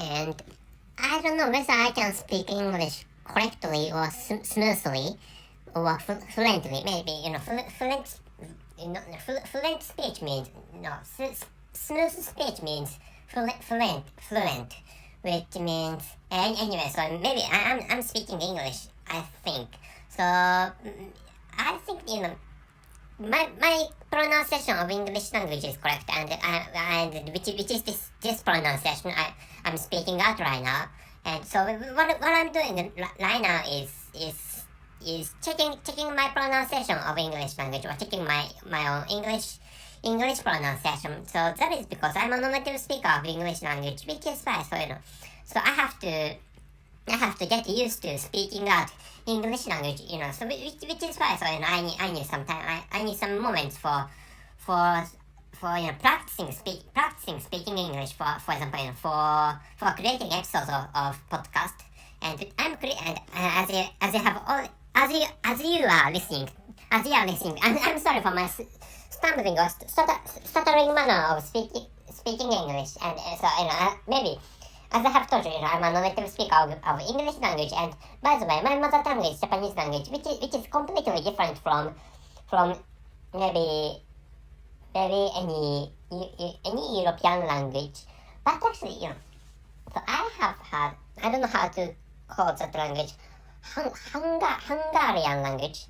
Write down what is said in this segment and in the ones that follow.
and I don't know whether I can speak English correctly or smoothly or fluently. Maybe fluent speech means smooth speech means fluent, which means anyway. So maybe I'm speaking English. I think so. I think my pronunciation of English language is correct, and which is this pronunciation I'm speaking out right now. And so what I'm doing right now is checking my pronunciation of English language, or checking my own English pronunciation. So that is because I'm a native speaker of English language, which is why so I have to get used to speaking out English language, so which is why, so I need some time, I need some moments for practicing speaking English, for example, for creating episodes of podcast. And as you are listening, I'm sorry for my stumbling or stuttering manner of speaking English. And so maybe, as I have told you, I'm a native speaker of English language, and by the way, my mother tongue is Japanese language, which is completely different from maybe any European language. But actually, so I have had, I don't know how to call that language, Hungarian language.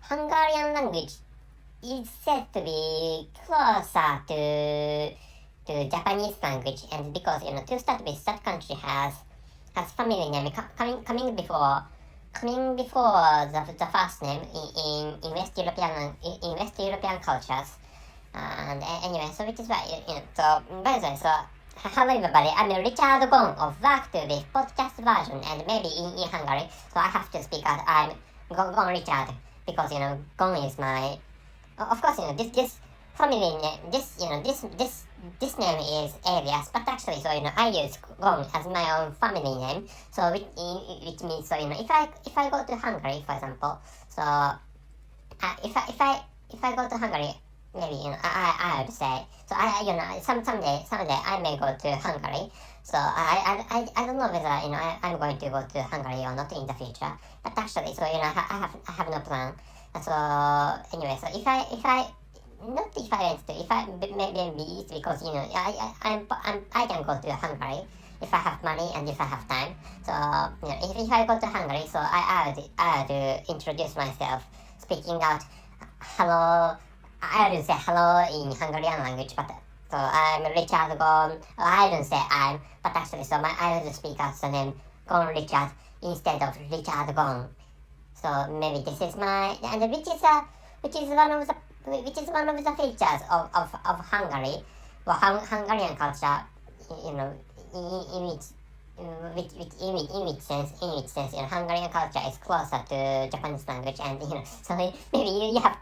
Hungarian language is said to be closer to Japanese language, and because to start with, that country has family name coming before the first name in West European cultures. And anyway, so which is why so by the way, so hello everybody, I'm Richard Gong of Work to with podcast version, and maybe in Hungary, so I have to speak as I'm Gong Richard, because Gong is my, of course, this family name, this name is alias, but actually, so I use Gong as my own family name. So which means, so if I go to Hungary, for example, so if I go to Hungary, maybe I would say, so someday I may go to Hungary. So I don't know whether I'm going to go to Hungary or not in the future. But actually, so I have no plan. So anyway, so if I maybe it's because I can go to Hungary if I have money and if I have time. So if I go to Hungary, so I would introduce myself, speaking out hello. I don't say hello in Hungarian language, but so I'm Richard Gon. I don't say I'm, but actually, so I would speak out the name Gon Richard instead of Richard Gon. So maybe this is my, and which is one of the features of Hungary, or Hungarian culture, in which sense, Hungarian culture is closer to Japanese language, and so maybe you have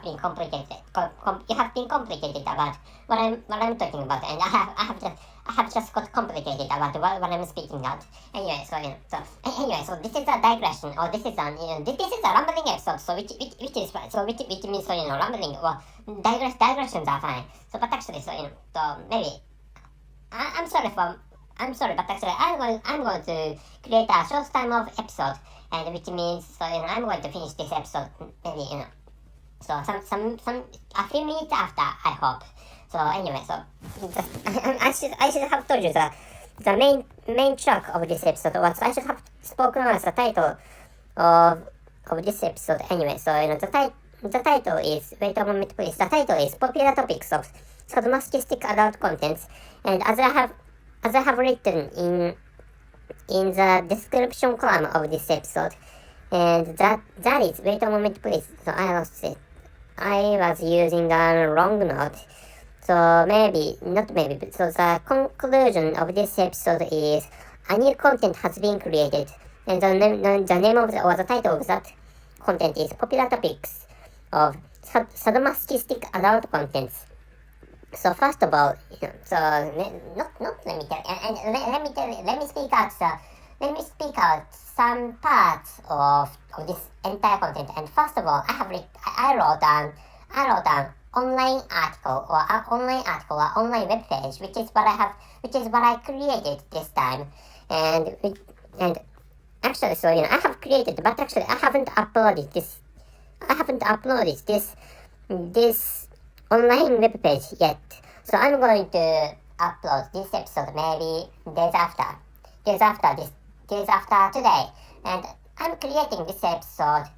been complicated about what I'm talking about, and I have just got complicated about what I'm speaking out. Anyway, so this is a digression, or this is a rambling episode. So which means, so rambling or digressions are fine. So but actually, so maybe I'm sorry, but actually I'm going to create a short time of episode, and which means, so I'm going to finish this episode maybe so a few minutes after, I hope. So anyway, so I should have told you the main track of this episode was, I should have spoken as the title of this episode. Anyway, so the title is, wait a moment please, the title is Popular Topics of Sadomasochistic Adult Contents, and as I have written in the description column of this episode, and that is, wait a moment please, so I lost it. I was using a wrong note, so so the conclusion of this episode is, a new content has been created, and the name of the title of that content is Popular Topics of Sadomasochistic Adult Contents. So first of all, so let me speak out some parts of this entire content. And first of all, I wrote down online article or online web page, which is what I created this time, and actually, so I have created, but actually I haven't uploaded this online web page yet. So I'm going to upload this episode maybe days after today, and I'm creating this episode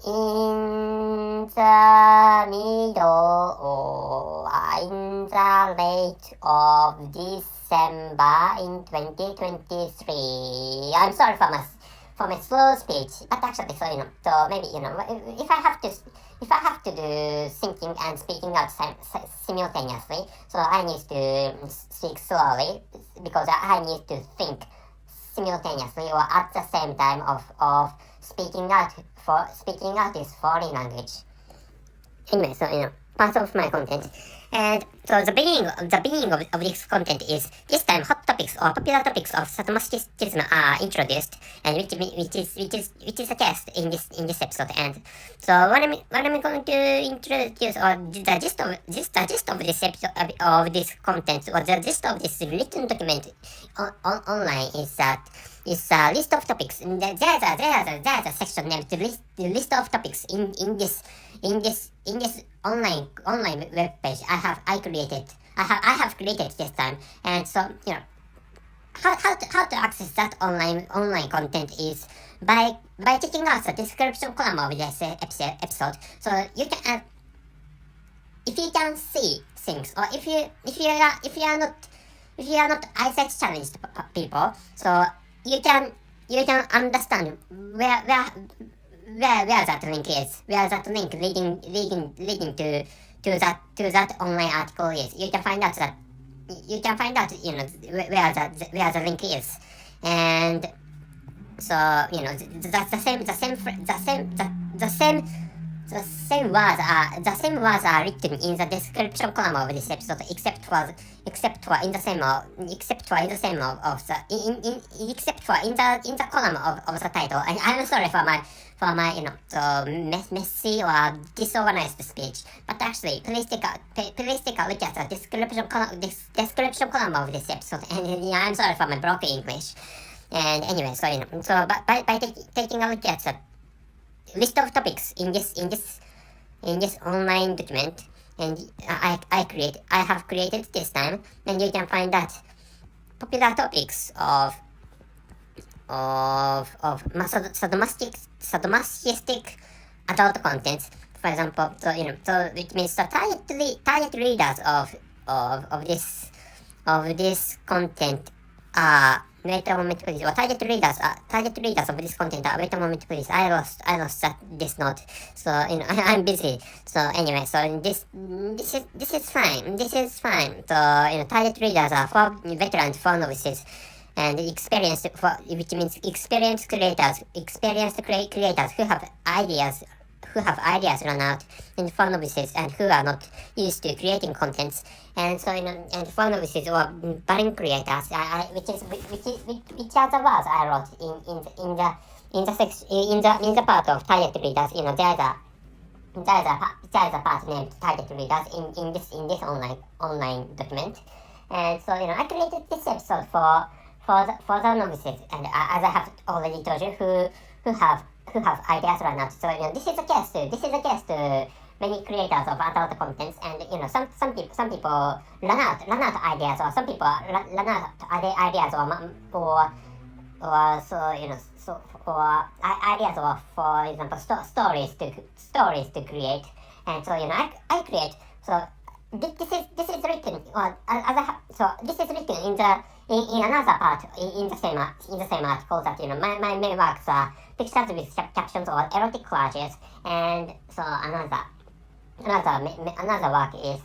in the middle or in the late of December in 2023. I'm sorry for my slow speech, but actually, so maybe if I have to do thinking and speaking out simultaneously, so I need to speak slowly because I need to think simultaneously or at the same time of speaking out this foreign language. Anyway, so part of my content, and so the beginning of this content is this time hot topics or popular topics of sadomasochism are introduced, and which is a case in this episode. And so what I'm going to introduce, or the gist of this episode of this content, or the gist of this written document online is that is a list of topics. There's a section named the list of topics in this online web page I have created this time. And so how to access that online content is by checking out the description column of this episode. So you can if you can see things, or if you are not eyesight challenged people, so you can understand where that link is, where that link leading to that online article is. You can find out where the link is. And so that's the same words are written in the description column of this episode, except for in the column of the title. And I'm sorry for my so messy or disorganized speech, but actually please take a look at the description column of this episode. And I'm sorry for my broken English. And anyway, so so by taking a look at the list of topics in this online document, and I have created this time, and you can find that popular topics of sadomasochistic adult content, for example. So so which means the target readers of this content are, wait a moment please, or target readers of this content are, wait a moment please, I lost this note, so I'm busy. So anyway, so this is fine. So target readers are for veterans, for novices, and experienced, which means experienced creators who have ideas run out, and for novices and who are not used to creating contents. And so and for novices or budding creators, which are the words I wrote in the part of target readers. There's a part named target readers in this online document. And so I created this episode for the novices, and as I have already told you, who have ideas run out. So this is a case to many creators of adult contents, and some people run out ideas, or some people run out ideas, or ideas, or for example stories to create. And so I create. So this is written, or this is written in another part in the same article, that my main works are pictures with captions or erotic collages. And so another work is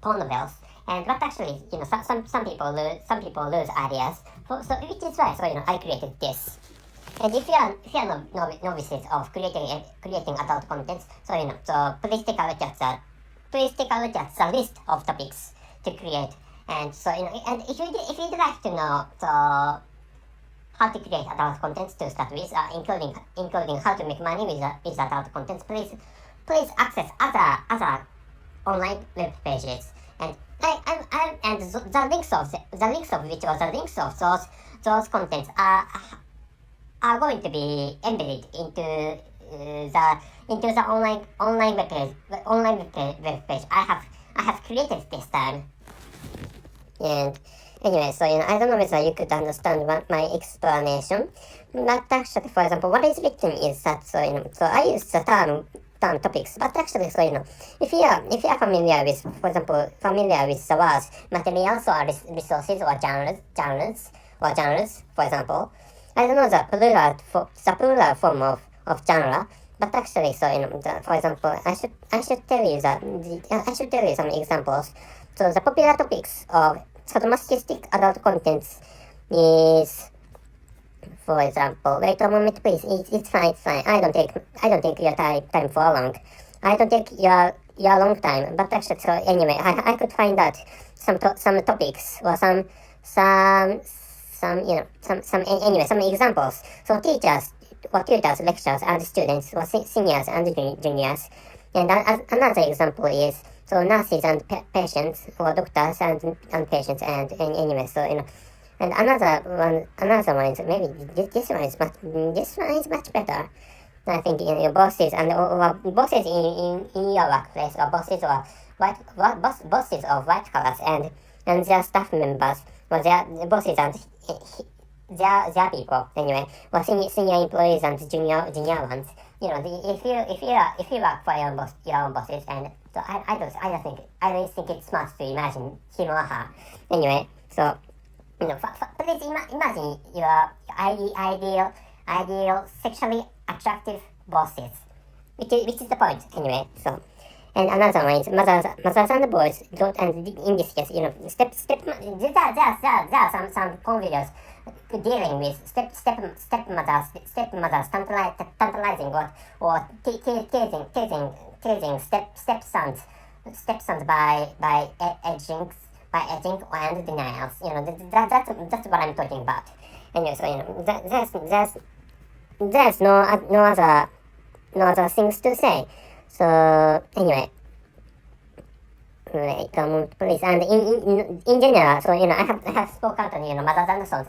porn novels. And but actually some people lose ideas, so which is why I created this. And if you are novices of creating adult content, so please take a look at the list of topics to create. And so and if you'd like to know, so how to create adult content to start with, including how to make money with adult content. Please access other online web pages, and the links of which, or the links of those contents are going to be embedded into the online web page I have created this time. And anyway, so I don't know whether you could understand my explanation, but actually, for example, what is written is that, so so I use the term topics, but actually, so if you are familiar with, for example, familiar with the words materials or resources or genres, for example, I don't know the plural form of genre, but actually, so for example, I should tell you some examples. So the popular topics of sadomasochistic adult contents is, for example, wait a moment, please. It's fine. I don't take your time for long. I don't take your long time. But actually, so anyway, I could find out some topics or some examples. So teachers, lecturers, and students, or seniors and juniors. And another example is, so nurses and patients, or doctors and patients, and anyway, so and another one is, maybe this one is much better. I think your bosses or bosses in your workplace, or bosses of white collars and their staff members, or their bosses and their people, anyway, or senior employees and junior ones. If you work for your own bosses, and so I don't think it's smart to imagine him or her. Anyway, so please imagine your ideal sexually attractive bosses, which is the point, anyway. So, and another one is mothers and boys don't, and in this case, there are some phone videos dealing with stepmothers tantalizing or teasing stepsons by edging and denials. That's what I'm talking about. Anyway, so there's no other things to say. So anyway, wait a moment, please. And in general, so I have spoken to mothers and sons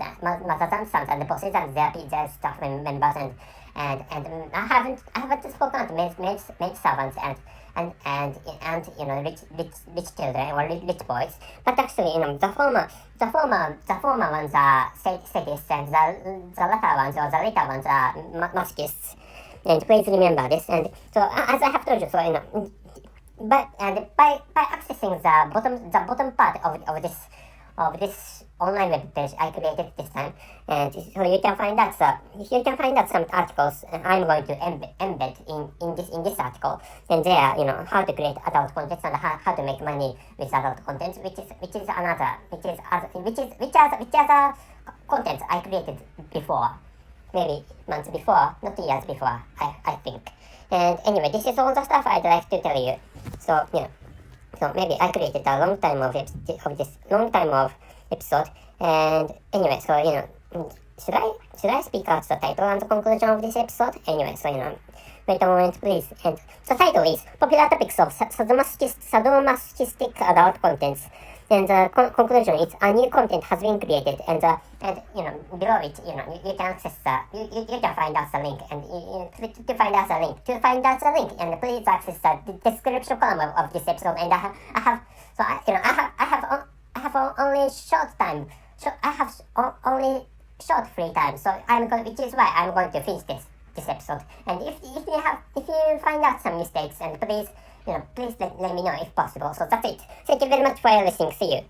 and the bosses and their staff members, and I haven't spoken to maid servants and rich children or rich boys. But actually, the former ones are sadists, and the latter ones, or the later ones, are masochists. And please remember this. And so, as I have told you, so by accessing the bottom part of this online web page I created this time, and so you can find out some articles I'm going to embed in this article, and there how to create adult content and how to make money with adult content, which is other content I created before, maybe months before, not years before, I think. And anyway, this is all the stuff I'd like to tell you. So so maybe I created a long time of episode. And anyway, so should I speak out the title and the conclusion of this episode? Anyway, so wait a moment, please. And the title is Popular Topics of Sadomasochistic Adult Contents. And the conclusion is a new content has been created, and below it, you can access you can find out the link, and to find out the link, and please access the description column of this episode. And I have only short time, I have only short free time, so which is why I'm going to finish this episode. And if you find out some mistakes, and please let me know if possible. So that's it. Thank you very much for listening. See you.